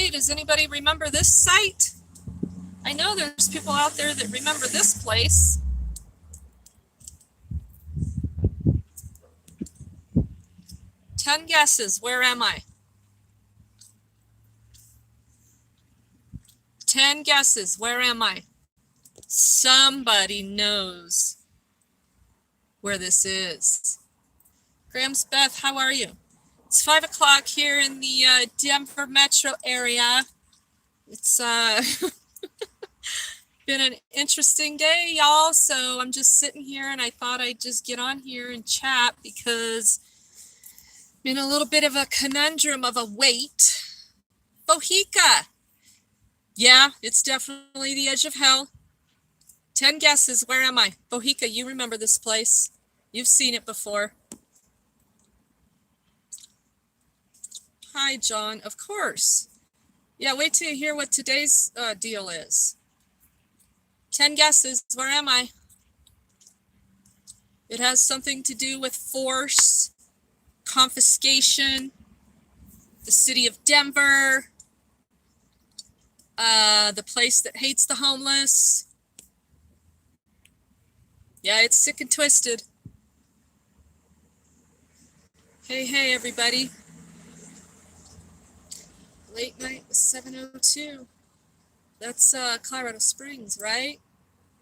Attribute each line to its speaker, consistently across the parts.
Speaker 1: Hey, does anybody remember this site? I know there's people out there that remember this place. Ten guesses. Where am I? 10 guesses. Where am I? Somebody knows where this is. Grams Beth, how are you? It's 5 o'clock here in the Denver metro area. It's been an interesting day, y'all. So I'm just sitting here and I thought I'd just get on here and chat because been a little bit of a conundrum of a wait. Bohica. Yeah, it's definitely the edge of hell. 10 guesses. Where am I? Bohica, you remember this place. You've seen it before. Hi, John. Of course. Yeah, wait till you hear what today's deal is. 10 guesses. Where am I? It has something to do with force, confiscation, the city of Denver, the place that hates the homeless. Yeah, it's sick and twisted. Hey, everybody. Late night with 702. That's Colorado Springs, right?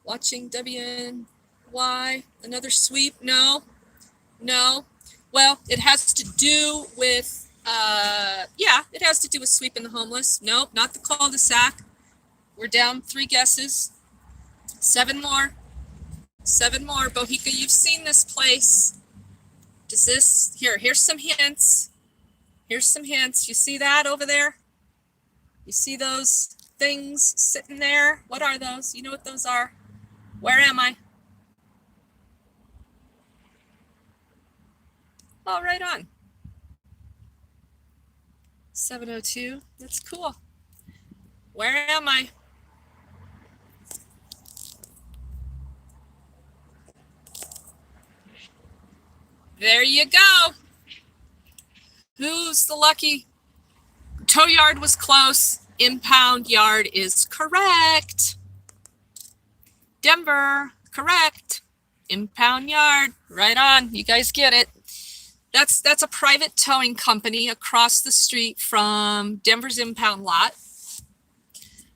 Speaker 1: Watching WNY. Another sweep? No. Well, it has to do with, it has to do with sweeping the homeless. Nope, not the cul-de-sac. We're down 3 guesses. 7 more. Bohica, you've seen this place. Does this, here's some hints. You see that over there? You see those things sitting there? What are those? You know what those are? Where am I? Oh, right on. 702. That's cool. Where am I? There you go. Who's the lucky? Tow yard was close. Impound yard is correct. Denver, correct. Impound yard, right on. You guys get it. That's a private towing company across the street from Denver's impound lot.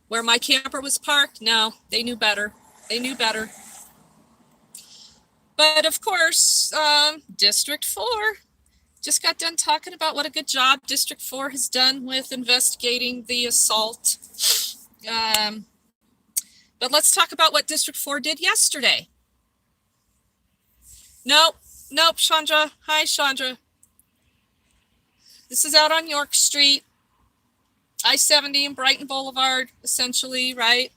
Speaker 1: Where my camper was parked, no, they knew better. But of course, District 4 just got done talking about what a good job District 4 has done with investigating the assault. But let's talk about what District 4 did yesterday. Nope, Chandra. Hi, Chandra. This is out on York Street, I-70 and Brighton Boulevard, essentially, right?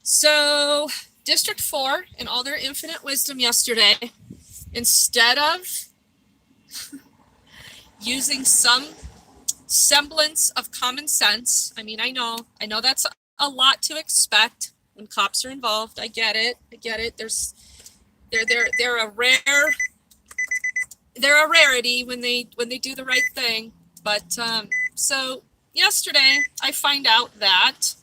Speaker 1: So District 4, in all their infinite wisdom yesterday, instead of using some semblance of common sense, I mean, I know that's a lot to expect when cops are involved. I get it. They're a rarity when they do the right thing. But so yesterday I find out that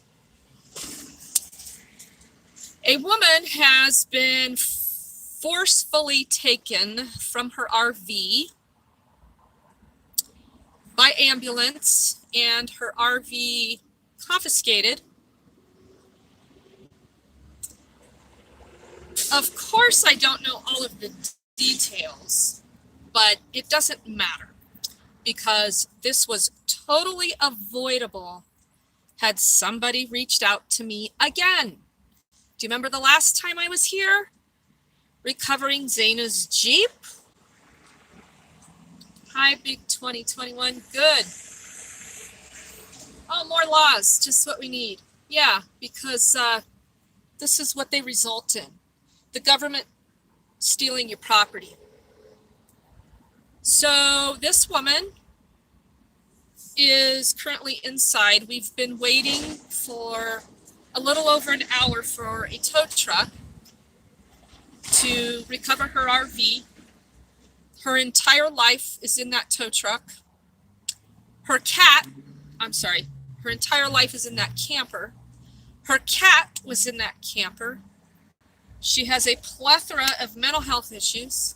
Speaker 1: a woman has been forcefully taken from her RV by ambulance and her RV confiscated. Of course, I don't know all of the details, but it doesn't matter because this was totally avoidable had somebody reached out to me again. Do you remember the last time I was here? Recovering Zaina's Jeep? Hi, Big 2021. Good. Oh, more laws. Just what we need. Yeah, because this is what they result in. The government stealing your property. So this woman is currently inside. We've been waiting for a little over an hour for a tow truck to recover her RV. Her entire life is in that tow truck. Her cat, I'm sorry, her entire life is in that camper. Her cat was in that camper. She has a plethora of mental health issues.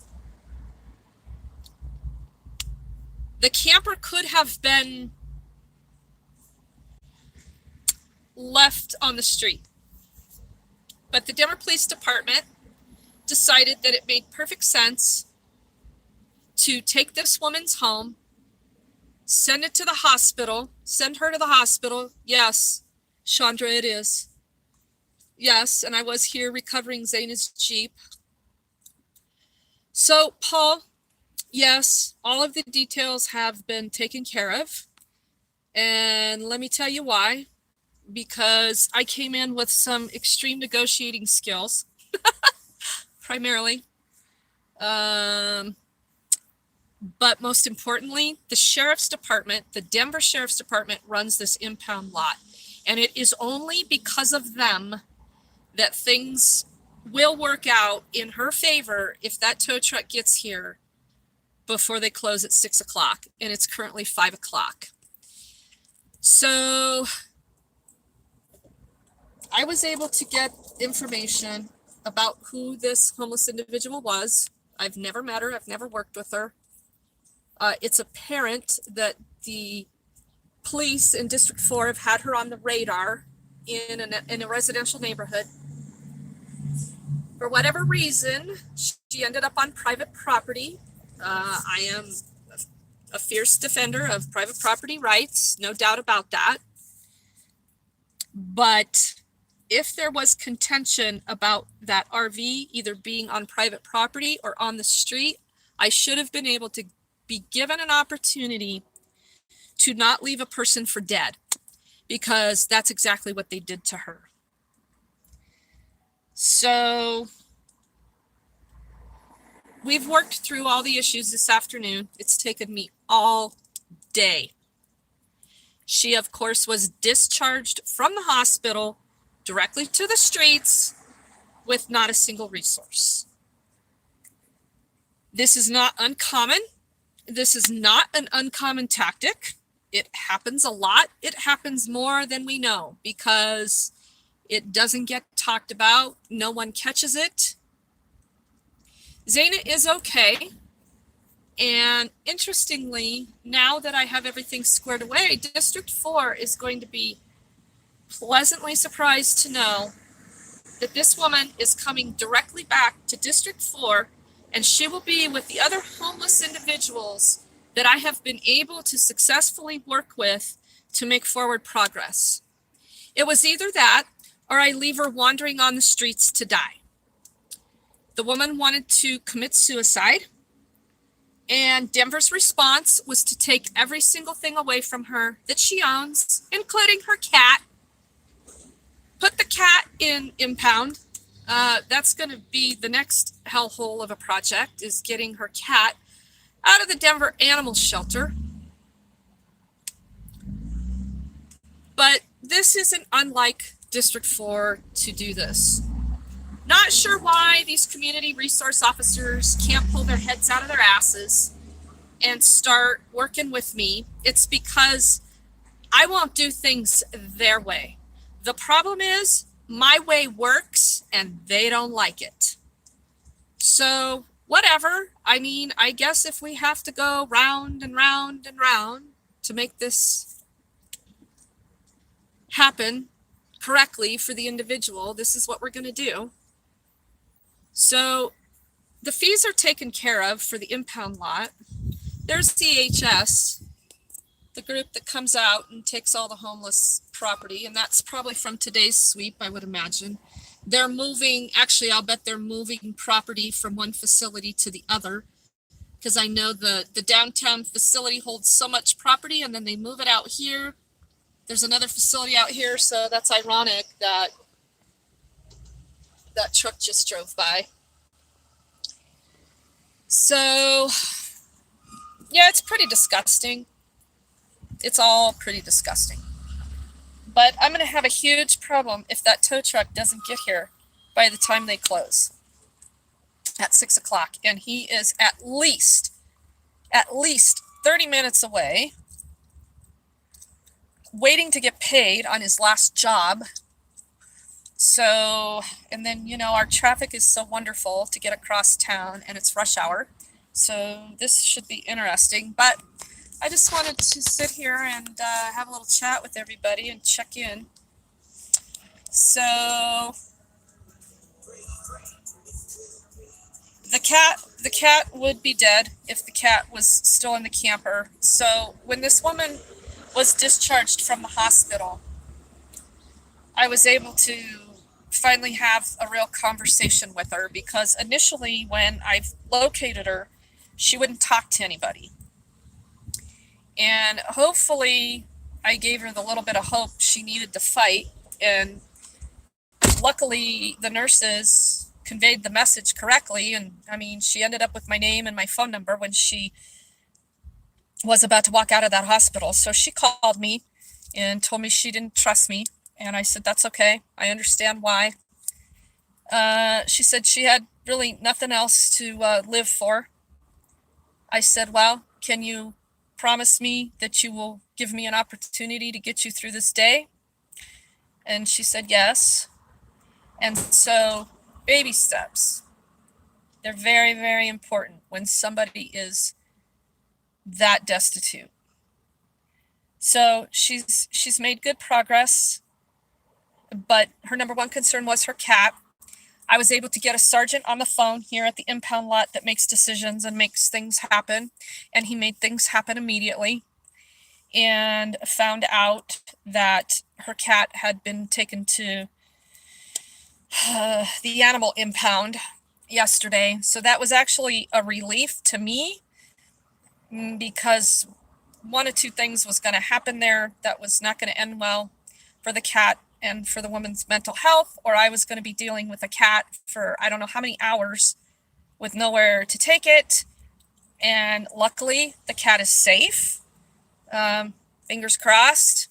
Speaker 1: The camper could have been left on the street, but the Denver Police Department decided that it made perfect sense to take this woman's home, send it to the hospital, send her to the hospital. Yes, Chandra, it is. Yes, and I was here recovering Zaina's Jeep. So, Paul, yes, all of the details have been taken care of. And let me tell you why. Because I came in with some extreme negotiating skills, primarily. But most importantly, the Sheriff's Department, the Denver Sheriff's Department runs this impound lot. And it is only because of them that things will work out in her favor if that tow truck gets here before they close at 6 o'clock. And it's currently 5 o'clock. So I was able to get information about who this homeless individual was. I've never met her. I've never worked with her. It's apparent that the police in District 4 have had her on the radar in a residential neighborhood. For whatever reason, she ended up on private property. I am a fierce defender of private property rights, no doubt about that. But if there was contention about that RV either being on private property or on the street, I should have been able to be given an opportunity to not leave a person for dead, because that's exactly what they did to her. So we've worked through all the issues this afternoon. It's taken me all day. She, of course, was discharged from the hospital directly to the streets with not a single resource. This is not uncommon. This is not an uncommon tactic. It happens a lot. It happens more than we know because it doesn't get talked about. No one catches it. Zaina is okay. And interestingly, now that I have everything squared away, District 4 is going to be pleasantly surprised to know that this woman is coming directly back to District 4, and she will be with the other homeless individuals that I have been able to successfully work with to make forward progress. It was either that or I leave her wandering on the streets to die. The woman wanted to commit suicide, and Denver's response was to take every single thing away from her that she owns, including her cat. Put the cat in impound. That's going to be the next hellhole of a project, is getting her cat out of the Denver Animal Shelter. But this isn't unlike District 4 to do this. Not sure why these community resource officers can't pull their heads out of their asses and start working with me. It's because I won't do things their way. The problem is my way works and they don't like it. So whatever. I mean, I guess if we have to go round and round and round to make this happen correctly for the individual, this is what we're going to do. So the fees are taken care of for the impound lot. There's DHS, the group that comes out and takes all the homeless property, and that's probably from today's sweep, I would imagine. They're moving, actually, I'll bet they're moving property from one facility to the other, because I know the downtown facility holds so much property, and then they move it out here. There's another facility out here, so that's ironic that that truck just drove by. So, yeah, it's pretty disgusting. It's all pretty disgusting. But I'm going to have a huge problem if that tow truck doesn't get here by the time they close at 6 o'clock. And he is at least 30 minutes away. waiting to get paid on his last job. So, and then, our traffic is so wonderful to get across town, and it's rush hour. So this should be interesting. But I just wanted to sit here and have a little chat with everybody and check in. So the cat would be dead if the cat was still in the camper. So when this woman was discharged from the hospital, I was able to finally have a real conversation with her, because initially when I located her, she wouldn't talk to anybody. And hopefully I gave her the little bit of hope she needed to fight. And luckily the nurses conveyed the message correctly. And I mean, she ended up with my name and my phone number when she was about to walk out of that hospital. So she called me and told me she didn't trust me. And I said, that's okay. I understand why. She said she had really nothing else to live for. I said, well, can you promise me that you will give me an opportunity to get you through this day? And she said, yes. And so baby steps, they're very, very important when somebody is that destitute. So she's made good progress, but her number one concern was her cat. I was able to get a sergeant on the phone here at the impound lot that makes decisions and makes things happen. And he made things happen immediately and found out that her cat had been taken to the animal impound yesterday. So that was actually a relief to me, because one of two things was going to happen there that was not going to end well for the cat and for the woman's mental health, or I was going to be dealing with a cat for I don't know how many hours with nowhere to take it. And luckily the cat is safe, fingers crossed,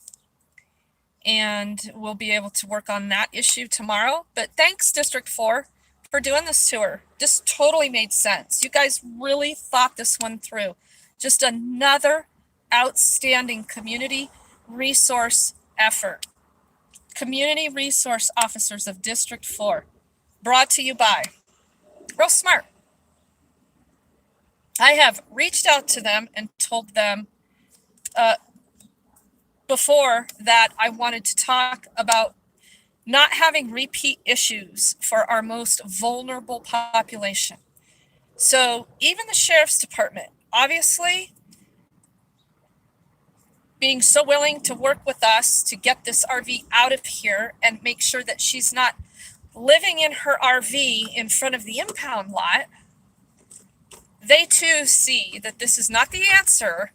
Speaker 1: and we'll be able to work on that issue tomorrow. But thanks, District 4, for doing this to her. This totally made sense. You guys really thought this one through. Just another outstanding community resource effort. Community Resource Officers of District 4, brought to you by Real Smart. I have reached out to them and told them before that I wanted to talk about not having repeat issues for our most vulnerable population. So even the Sheriff's Department, obviously, being so willing to work with us to get this RV out of here and make sure that she's not living in her RV in front of the impound lot, they too see that this is not the answer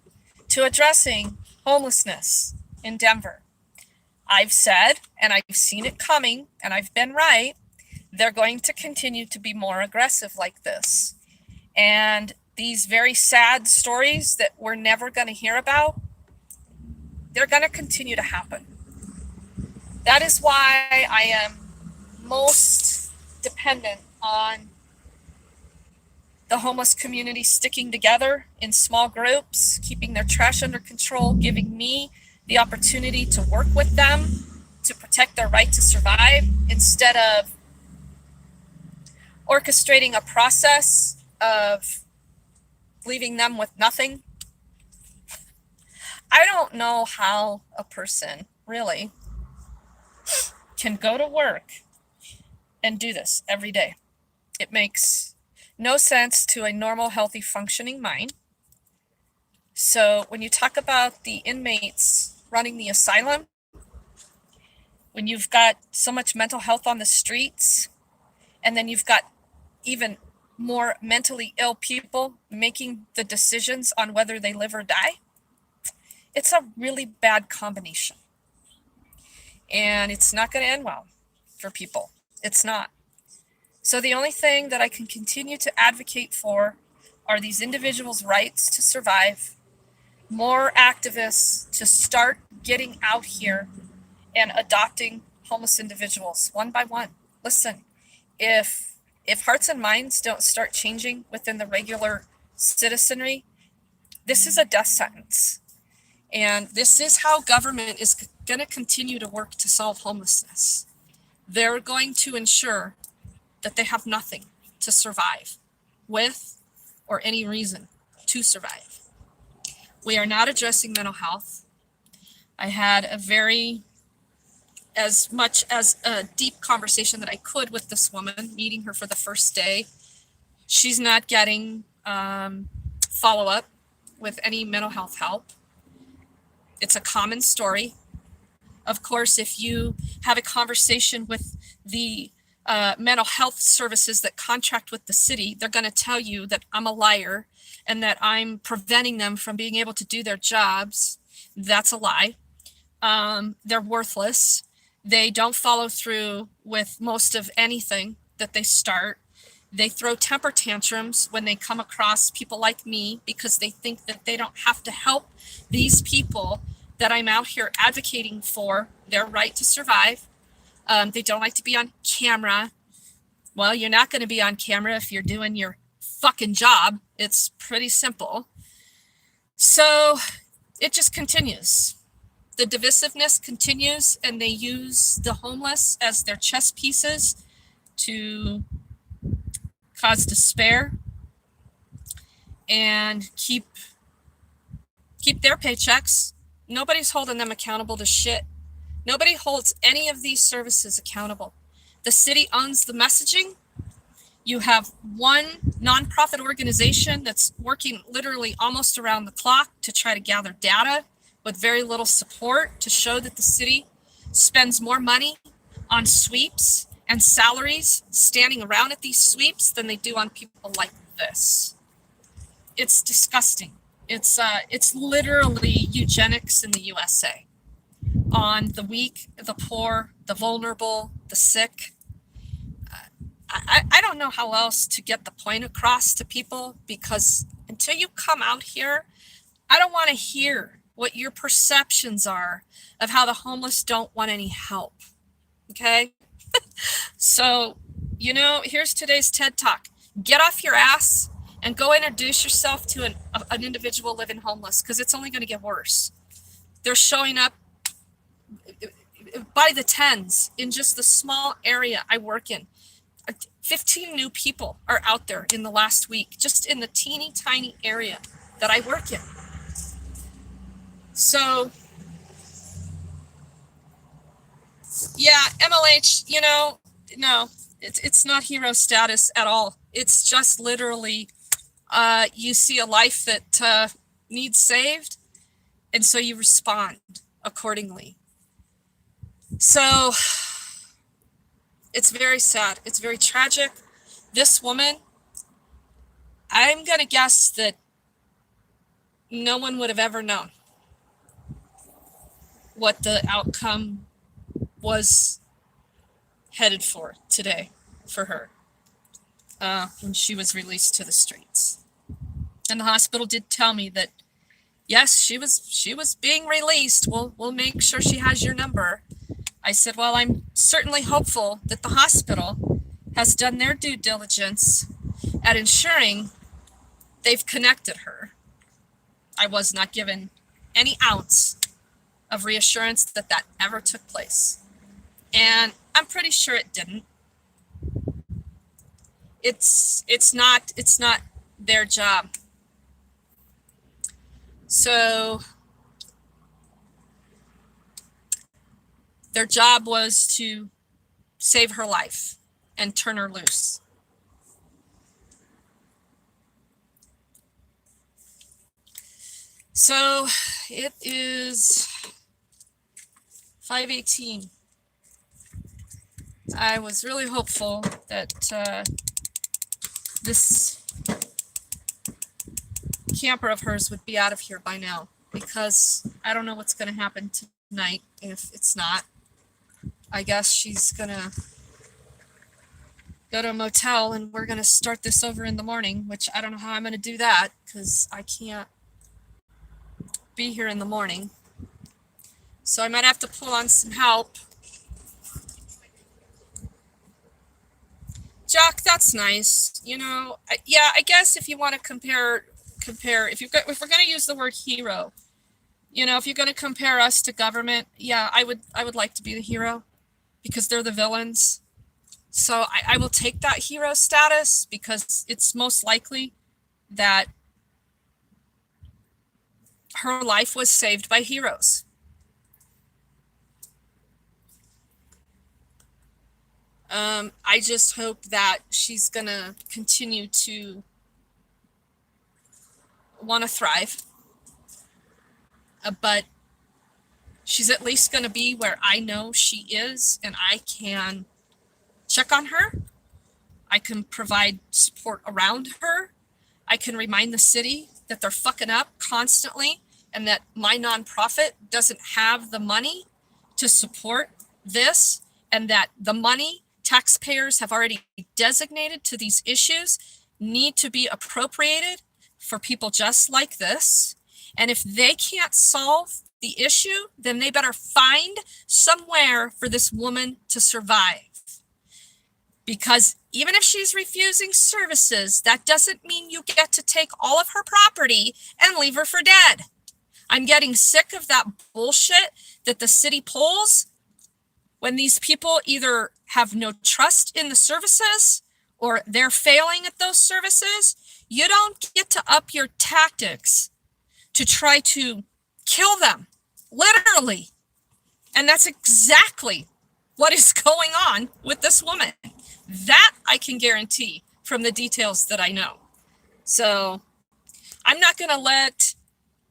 Speaker 1: to addressing homelessness in Denver. I've said, and I've seen it coming, and I've been right, they're going to continue to be more aggressive like this. And these very sad stories that we're never going to hear about, they're going to continue to happen. That is why I am most dependent on the homeless community sticking together in small groups, keeping their trash under control, giving me the opportunity to work with them to protect their right to survive, instead of orchestrating a process of leaving them with nothing. I don't know how a person really can go to work and do this every day. It makes no sense to a normal, healthy, functioning mind. So when you talk about the inmates running the asylum, when you've got so much mental health on the streets, and then you've got even more mentally ill people making the decisions on whether they live or die, it's a really bad combination. And it's not going to end well for people. It's not. So the only thing that I can continue to advocate for are these individuals' rights to survive, more activists to start getting out here and adopting homeless individuals one by one. Listen, if hearts and minds don't start changing within the regular citizenry, this is a death sentence. And this is how government is going to continue to work to solve homelessness. They're going to ensure that they have nothing to survive with or any reason to survive. We are not addressing mental health. I had as much as a deep conversation that I could with this woman, meeting her for the first day. She's not getting follow-up with any mental health help. It's a common story. Of course, if you have a conversation with the mental health services that contract with the city, they're going to tell you that I'm a liar and that I'm preventing them from being able to do their jobs. That's a lie. They're worthless. They don't follow through with most of anything that they start. They throw temper tantrums when they come across people like me because they think that they don't have to help these people that I'm out here advocating for their right to survive. They don't like to be on camera. Well, you're not going to be on camera if you're doing your fucking job. It's pretty simple. So it just continues. The divisiveness continues, and they use the homeless as their chess pieces to cause despair and keep their paychecks. Nobody's holding them accountable to shit. Nobody holds any of these services accountable. The city owns the messaging. You have one nonprofit organization that's working literally almost around the clock to try to gather data with very little support to show that the city spends more money on sweeps and salaries standing around at these sweeps than they do on people like this. It's disgusting. It's literally eugenics in the USA on the weak, the poor, the vulnerable, the sick. I don't know how else to get the point across to people, because until you come out here, I don't want to hear what your perceptions are of how the homeless don't want any help. Okay? So, here's today's TED Talk. Get off your ass and go introduce yourself to an individual living homeless, because it's only going to get worse. They're showing up by the tens in just the small area I work in. 15 new people are out there in the last week, just in the teeny tiny area that I work in. So, yeah, MLH, no, it's not hero status at all. It's just literally, you see a life that needs saved, and so you respond accordingly. So, it's very sad. It's very tragic. This woman, I'm going to guess that no one would have ever known what the outcome was headed for today for her when she was released to the streets. And the hospital did tell me that, yes, she was being released. We'll make sure she has your number. I said, well, I'm certainly hopeful that the hospital has done their due diligence at ensuring they've connected her. I was not given any ounce of reassurance that ever took place. And I'm pretty sure it didn't. It's not their job. So their job was to save her life and turn her loose. So it is 5:18. I was really hopeful that this camper of hers would be out of here by now, because I don't know what's going to happen tonight if it's not. I guess she's going to go to a motel and we're going to start this over in the morning, which I don't know how I'm going to do that because I can't be here in the morning. So I might have to pull on some help. Jack, that's nice. Yeah, I guess if you want to compare, if we're going to use the word hero, You know, if you're going to compare us to government, yeah, I would like to be the hero because they're the villains. So I will take that hero status because it's most likely that her life was saved by heroes. I just hope that she's gonna continue to want to thrive, but she's at least gonna be where I know she is, and I can check on her. I can provide support around her. I can remind the city that they're fucking up constantly and that my nonprofit doesn't have the money to support this, and that the money taxpayers have already designated to these issues need to be appropriated for people just like this. And if they can't solve the issue, then they better find somewhere for this woman to survive. Because even if she's refusing services, that doesn't mean you get to take all of her property and leave her for dead. I'm getting sick of that bullshit that the city pulls when these people either have no trust in the services or they're failing at those services. You don't get to up your tactics to try to kill them, literally. And that's exactly what is going on with this woman. That I can guarantee from the details that I know. So I'm not going to let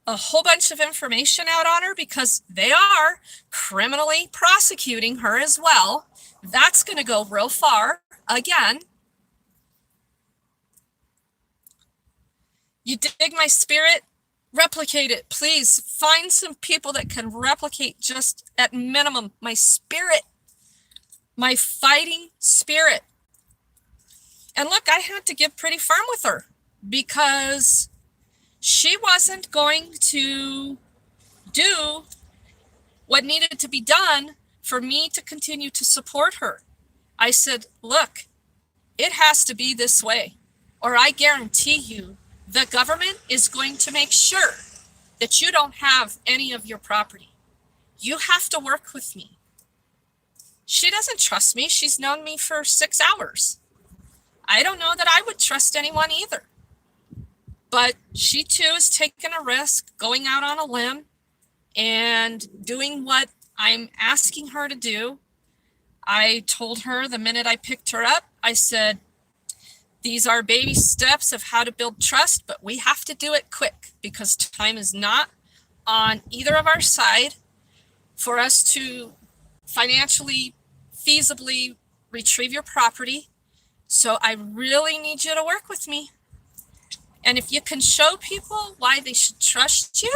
Speaker 1: a whole bunch of information out on her because they are criminally prosecuting her as well. That's going to go real far. Again, you dig my spirit? Replicate it. Please find some people that can replicate just at minimum my spirit, my fighting spirit. And look, I had to get pretty firm with her because she wasn't going to do what needed to be done for me to continue to support her. I said, look, it has to be this way, or I guarantee you the government is going to make sure that you don't have any of your property. You have to work with me. She doesn't trust me. She's known me for 6 hours. I don't know that I would trust anyone either. But she too is taking a risk, going out on a limb and doing what I'm asking her to do. I told her the minute I picked her up, I said, these are baby steps of how to build trust, but we have to do it quick because time is not on either of our side for us to financially, feasibly retrieve your property. So I really need you to work with me. And if you can show people why they should trust you,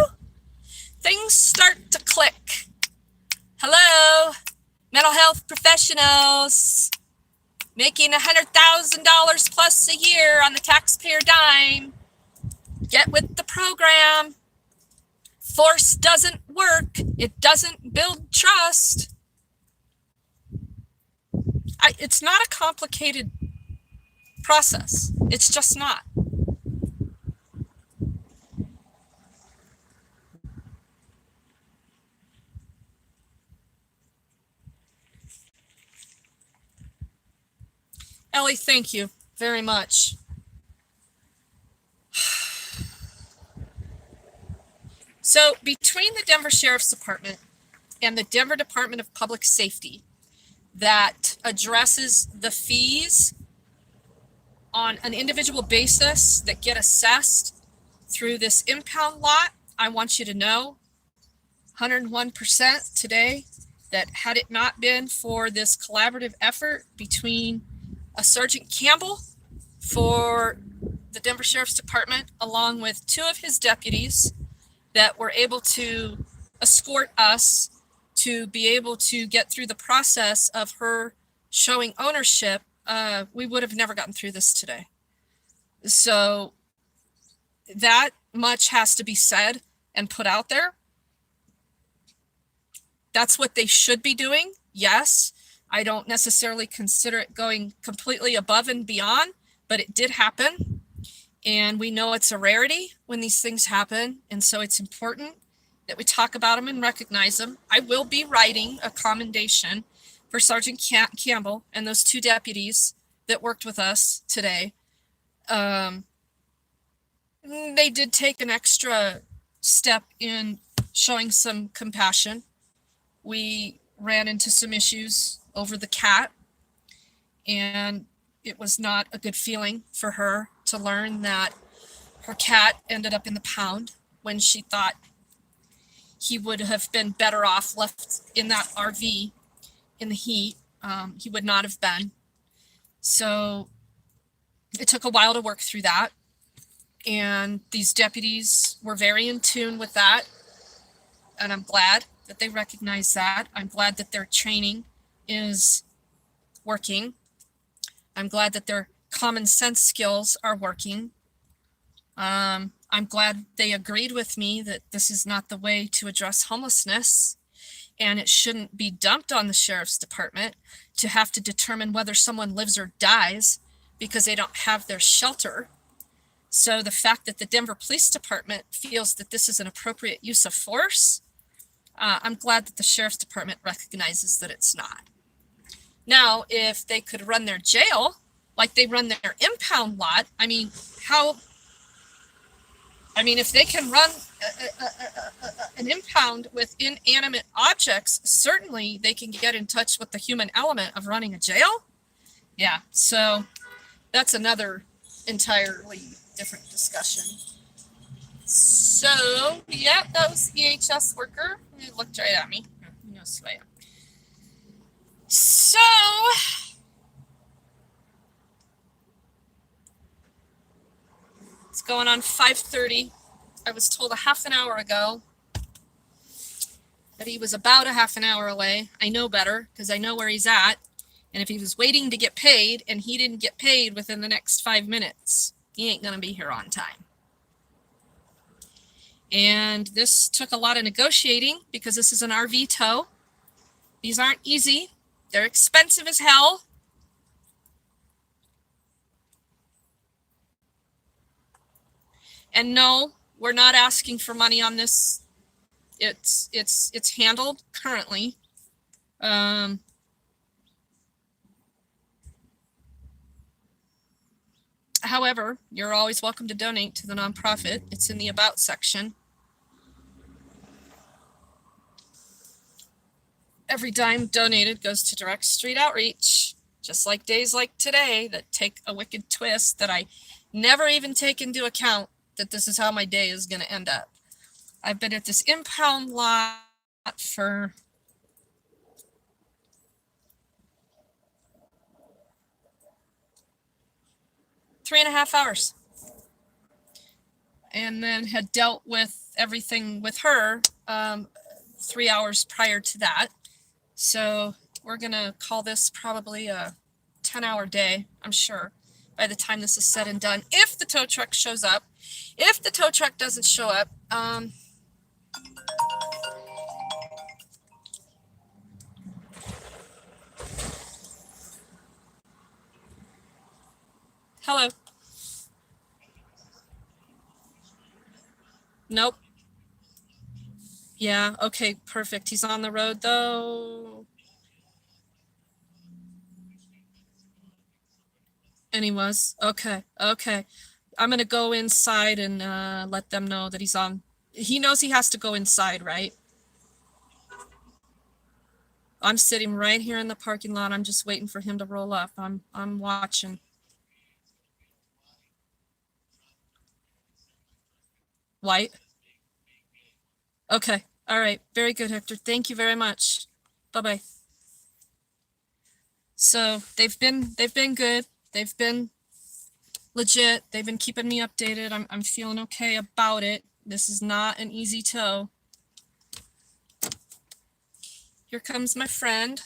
Speaker 1: things start to click. Hello, mental health professionals making $100,000 plus a year on the taxpayer dime. Get with the program. Force doesn't work. It doesn't build trust. It's not a complicated process. It's just not. Ellie, thank you very much. So between the Denver Sheriff's Department and the Denver Department of Public Safety that addresses the fees on an individual basis that get assessed through this impound lot, I want you to know 101% today that had it not been for this collaborative effort between Sergeant Campbell for the Denver Sheriff's Department, along with 2 of his deputies that were able to escort us to be able to get through the process of her showing ownership, we would have never gotten through this today. So that much has to be said and put out there. That's what they should be doing. Yes, I don't necessarily consider it going completely above and beyond, but it did happen. And we know it's a rarity when these things happen. And so it's important that we talk about them and recognize them. I will be writing a commendation for Sergeant Campbell and those 2 deputies that worked with us today. They did take an extra step in showing some compassion. We ran into some issues over the cat, and it was not a good feeling for her to learn that her cat ended up in the pound when she thought he would have been better off left in that RV in the heat. He would not have been. So it took a while to work through that. And these deputies were very in tune with that. And I'm glad that they recognize that. I'm glad that their training is working. I'm glad that their common sense skills are working. I'm glad they agreed with me that this is not the way to address homelessness, and it shouldn't be dumped on the sheriff's department to have to determine whether someone lives or dies because they don't have their shelter. So the fact that the Denver Police Department feels that this is an appropriate use of force, I'm glad that the sheriff's department recognizes that it's not. Now, if they could run their jail like they run their impound lot, if they can run an impound with inanimate objects, certainly they can get in touch with the human element of running a jail. Yeah, so that's another entirely different discussion. So, yeah, that was the EHS worker. He looked right at me. He knows who I am. So, it's going on 5:30. I was told a half an hour ago that he was about a half an hour away. I know better because I know where he's at. And if he was waiting to get paid and he didn't get paid within the next 5 minutes, he ain't going to be here on time. And this took a lot of negotiating because this is an RV tow. These aren't easy. They're expensive as hell. And no, we're not asking for money on this. It's handled currently. However, you're always welcome to donate to the nonprofit. It's in the About section. Every dime donated goes to direct street outreach, just like days like today that take a wicked twist that I never even take into account that this is how my day is going to end up. I've been at this impound lot for three and a half hours, and then had dealt with everything with her 3 hours prior to that. So we're going to call this probably a 10-hour day, I'm sure, by the time this is said and done. If the tow truck shows up. If the tow truck doesn't show up, hello. Nope. Yeah, okay, perfect. He's on the road though. And he was? Okay, okay. I'm gonna go inside and let them know that he's on. He knows he has to go inside, right? I'm sitting right here in the parking lot. I'm just waiting for him to roll up. I'm watching. White? Okay. All right. Very good, Hector. Thank you very much. Bye-bye. So they've been good. They've been legit. They've been keeping me updated. I'm feeling okay about it. This is not an easy tow. Here comes my friend.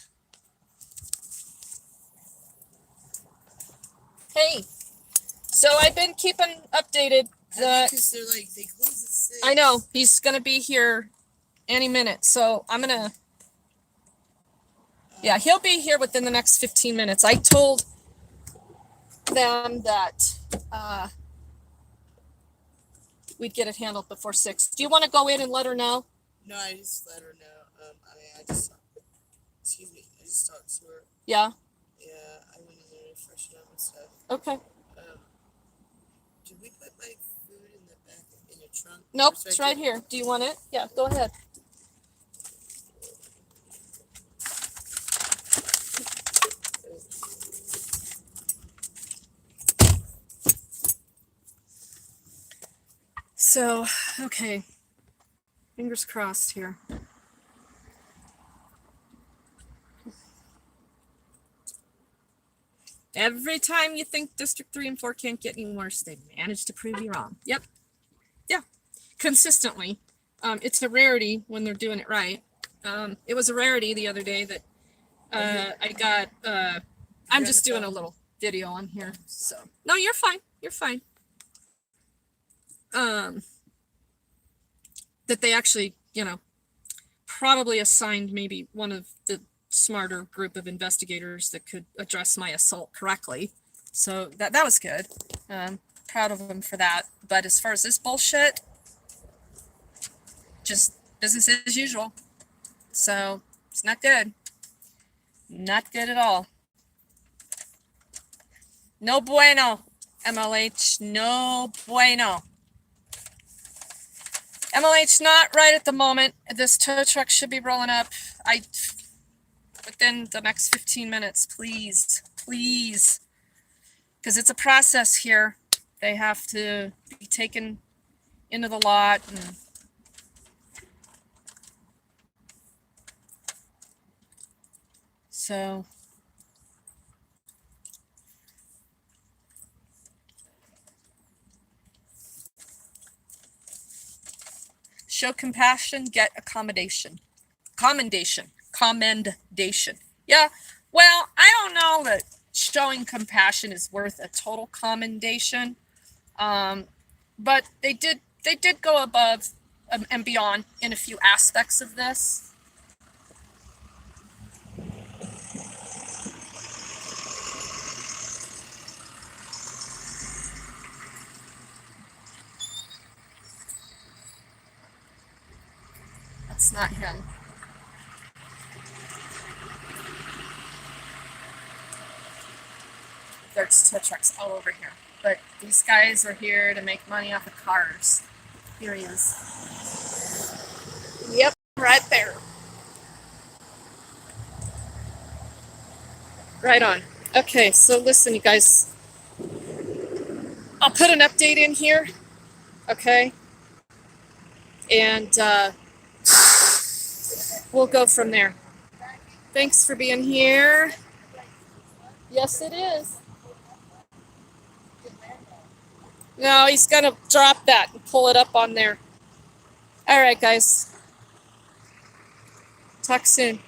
Speaker 1: Hey. So I've been keeping updated.
Speaker 2: Because they're like, they close at 6.
Speaker 1: I know. He's going to be here any minute. So I'm going to... Yeah, he'll be here within the next 15 minutes. I told them that we'd get it handled before 6. Do you want to go in and let her know?
Speaker 2: No, I just let her know. I just excuse me. I just talked to her.
Speaker 1: Yeah.
Speaker 2: Yeah, I went in there to freshen up and stuff.
Speaker 1: Okay.
Speaker 2: Did we put my food in the back in your trunk?
Speaker 1: Nope,
Speaker 2: Or should I
Speaker 1: it's right
Speaker 2: take-
Speaker 1: here. Do you want it? Yeah, go ahead. So, okay. Fingers crossed here. Every time you think District 3 and 4 can't get any worse, they manage to prove you wrong. Yep. Yeah. Consistently. It's a rarity when they're doing it right. It was a rarity the other day that I got, I'm just doing a little video on here. So, no, you're fine. You're fine. That they actually, probably assigned maybe one of the smarter group of investigators that could address my assault correctly. So that was good. Proud of them for that. But as far as this bullshit, just business as usual. So it's not good. Not good at all. No bueno, MLH. No bueno. MLH not right at the moment. This tow truck should be rolling up. Within the next 15 minutes, please, please. Because it's a process here. They have to be taken into the lot and so show compassion, get accommodation. Commendation. Yeah. Well, I don't know that showing compassion is worth a total commendation. But they did go above and beyond in a few aspects of this. That's not him. There's tow trucks all over here. But these guys are here to make money off of cars. Here he is. Yep, right there. Right on. Okay, so listen, you guys. I'll put an update in here. Okay. And we'll go from there. Thanks for being here. Yes, it is. No, he's going to drop that and pull it up on there. All right, guys. Talk soon.